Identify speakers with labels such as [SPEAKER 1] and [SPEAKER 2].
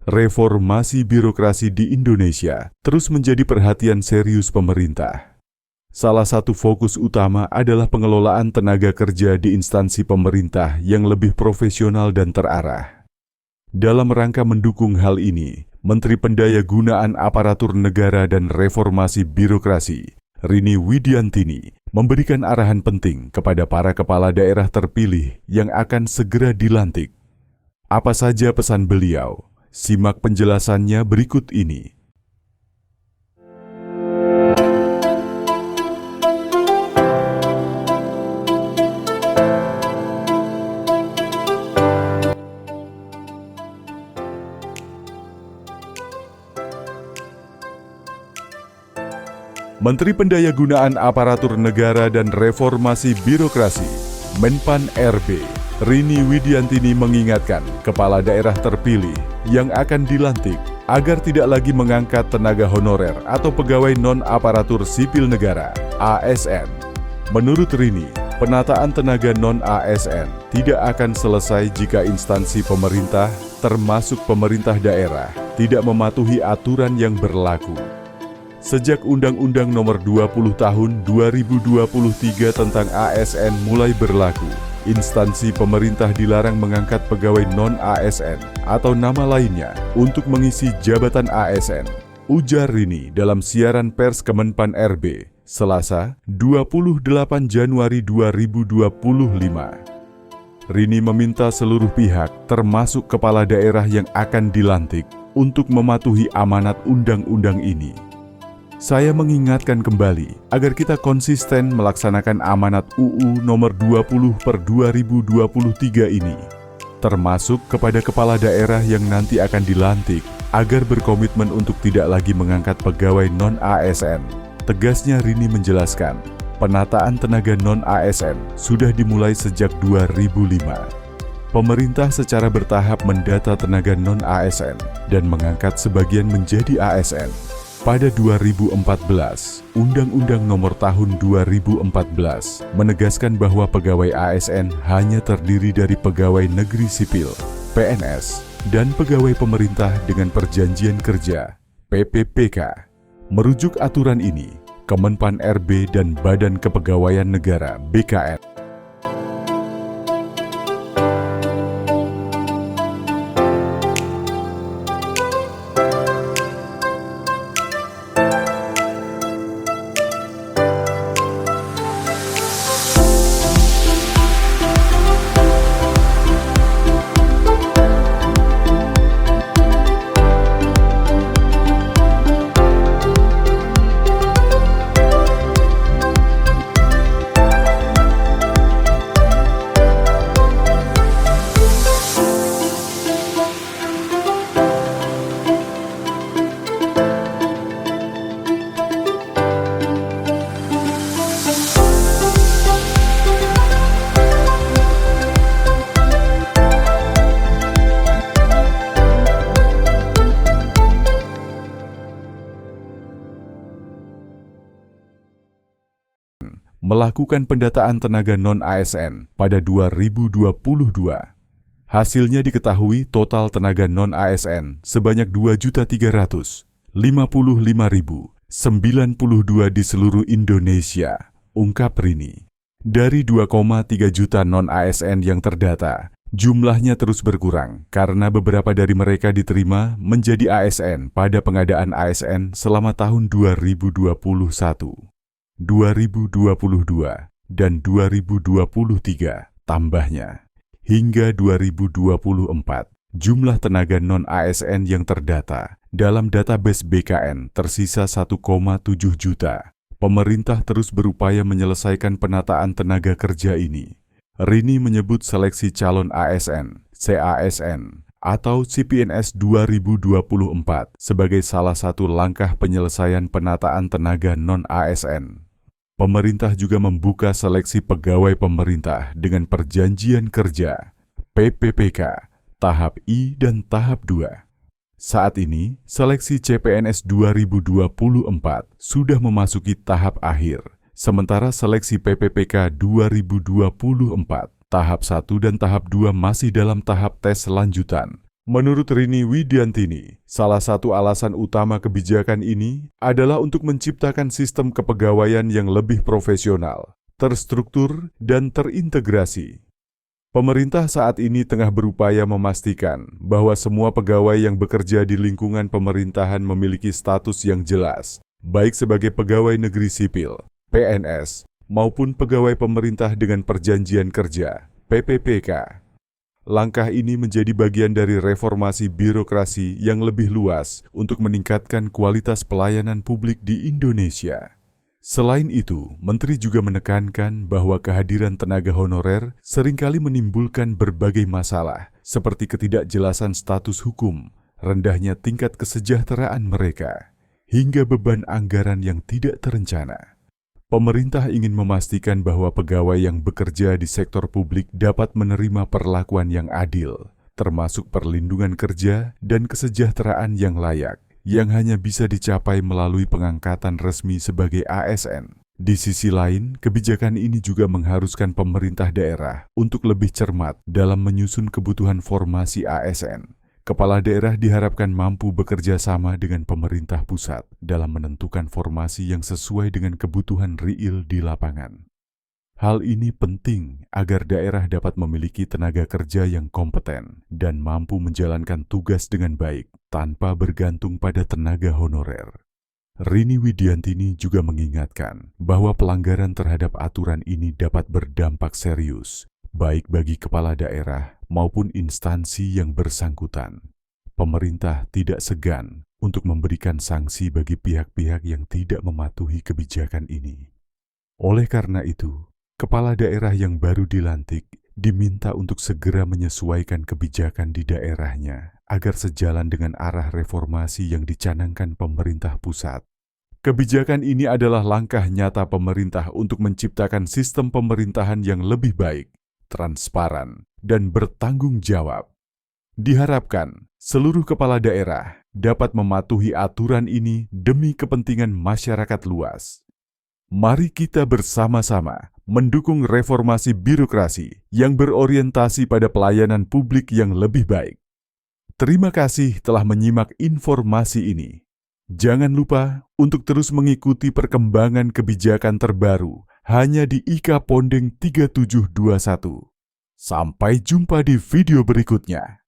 [SPEAKER 1] Reformasi birokrasi di Indonesia terus menjadi perhatian serius pemerintah. Salah satu fokus utama adalah pengelolaan tenaga kerja di instansi pemerintah yang lebih profesional dan terarah. Dalam rangka mendukung hal ini, Menteri Pendayagunaan Aparatur Negara dan Reformasi Birokrasi, Rini Widiantini, memberikan arahan penting kepada para kepala daerah terpilih yang akan segera dilantik. Apa saja pesan beliau? Simak penjelasannya berikut ini. Menteri Pendayagunaan Aparatur Negara dan Reformasi Birokrasi, Menpan RB, Rini Widiantini mengingatkan kepala daerah terpilih yang akan dilantik agar tidak lagi mengangkat tenaga honorer atau pegawai non-aparatur sipil negara, ASN. Menurut Rini, penataan tenaga non-ASN tidak akan selesai jika instansi pemerintah, termasuk pemerintah daerah, tidak mematuhi aturan yang berlaku. Sejak Undang-Undang Nomor 20 Tahun 2023 tentang ASN mulai berlaku, instansi pemerintah dilarang mengangkat pegawai non-ASN atau nama lainnya untuk mengisi jabatan ASN, ujar Rini dalam siaran pers Kemenpan RB, Selasa, 28 Januari 2025. Rini meminta seluruh pihak, termasuk kepala daerah yang akan dilantik, untuk mematuhi amanat undang-undang ini. Saya mengingatkan kembali agar kita konsisten melaksanakan amanat UU nomor 20/2023 ini, termasuk kepada kepala daerah yang nanti akan dilantik agar berkomitmen untuk tidak lagi mengangkat pegawai non-ASN. Tegasnya Rini menjelaskan, penataan tenaga non-ASN sudah dimulai sejak 2005. Pemerintah secara bertahap mendata tenaga non-ASN dan mengangkat sebagian menjadi ASN. Pada 2014, Undang-Undang Nomor Tahun 2014 menegaskan bahwa pegawai ASN hanya terdiri dari pegawai negeri sipil, PNS, dan pegawai pemerintah dengan perjanjian kerja, PPPK. Merujuk aturan ini, Kemenpan RB dan Badan Kepegawaian Negara, BKN, melakukan pendataan tenaga non-ASN pada 2022. Hasilnya diketahui total tenaga non-ASN sebanyak 2.355.092 di seluruh Indonesia, ungkap Rini. Dari 2,3 juta non-ASN yang terdata, jumlahnya terus berkurang karena beberapa dari mereka diterima menjadi ASN pada pengadaan ASN selama tahun 2021. 2022, dan 2023, tambahnya. Hingga 2024, jumlah tenaga non-ASN yang terdata dalam database BKN tersisa 1,7 juta. Pemerintah terus berupaya menyelesaikan penataan tenaga kerja ini. Rini menyebut seleksi calon ASN, CASN, atau CPNS 2024 sebagai salah satu langkah penyelesaian penataan tenaga non-ASN. Pemerintah juga membuka seleksi pegawai pemerintah dengan perjanjian kerja, PPPK, tahap I dan tahap 2. Saat ini, seleksi CPNS 2024 sudah memasuki tahap akhir, sementara seleksi PPPK 2024, tahap 1 dan tahap 2 masih dalam tahap tes lanjutan. Menurut Rini Widiantini, salah satu alasan utama kebijakan ini adalah untuk menciptakan sistem kepegawaian yang lebih profesional, terstruktur, dan terintegrasi. Pemerintah saat ini tengah berupaya memastikan bahwa semua pegawai yang bekerja di lingkungan pemerintahan memiliki status yang jelas, baik sebagai pegawai negeri sipil, PNS, maupun pegawai pemerintah dengan perjanjian kerja, PPPK. Langkah ini menjadi bagian dari reformasi birokrasi yang lebih luas untuk meningkatkan kualitas pelayanan publik di Indonesia. Selain itu, Menteri juga menekankan bahwa kehadiran tenaga honorer seringkali menimbulkan berbagai masalah, seperti ketidakjelasan status hukum, rendahnya tingkat kesejahteraan mereka, hingga beban anggaran yang tidak terencana. Pemerintah ingin memastikan bahwa pegawai yang bekerja di sektor publik dapat menerima perlakuan yang adil, termasuk perlindungan kerja dan kesejahteraan yang layak, yang hanya bisa dicapai melalui pengangkatan resmi sebagai ASN. Di sisi lain, kebijakan ini juga mengharuskan pemerintah daerah untuk lebih cermat dalam menyusun kebutuhan formasi ASN. Kepala daerah diharapkan mampu bekerja sama dengan pemerintah pusat dalam menentukan formasi yang sesuai dengan kebutuhan real di lapangan. Hal ini penting agar daerah dapat memiliki tenaga kerja yang kompeten dan mampu menjalankan tugas dengan baik tanpa bergantung pada tenaga honorer. Rini Widiantini juga mengingatkan bahwa pelanggaran terhadap aturan ini dapat berdampak serius, baik bagi kepala daerah maupun instansi yang bersangkutan. Pemerintah tidak segan untuk memberikan sanksi bagi pihak-pihak yang tidak mematuhi kebijakan ini. Oleh karena itu, kepala daerah yang baru dilantik diminta untuk segera menyesuaikan kebijakan di daerahnya agar sejalan dengan arah reformasi yang dicanangkan pemerintah pusat. Kebijakan ini adalah langkah nyata pemerintah untuk menciptakan sistem pemerintahan yang lebih baik, transparan, dan bertanggung jawab. Diharapkan seluruh kepala daerah dapat mematuhi aturan ini demi kepentingan masyarakat luas. Mari kita bersama-sama mendukung reformasi birokrasi yang berorientasi pada pelayanan publik yang lebih baik. Terima kasih telah menyimak informasi ini. Jangan lupa untuk terus mengikuti perkembangan kebijakan terbaru hanya di IKA Pondeng 3721. Sampai jumpa di video berikutnya.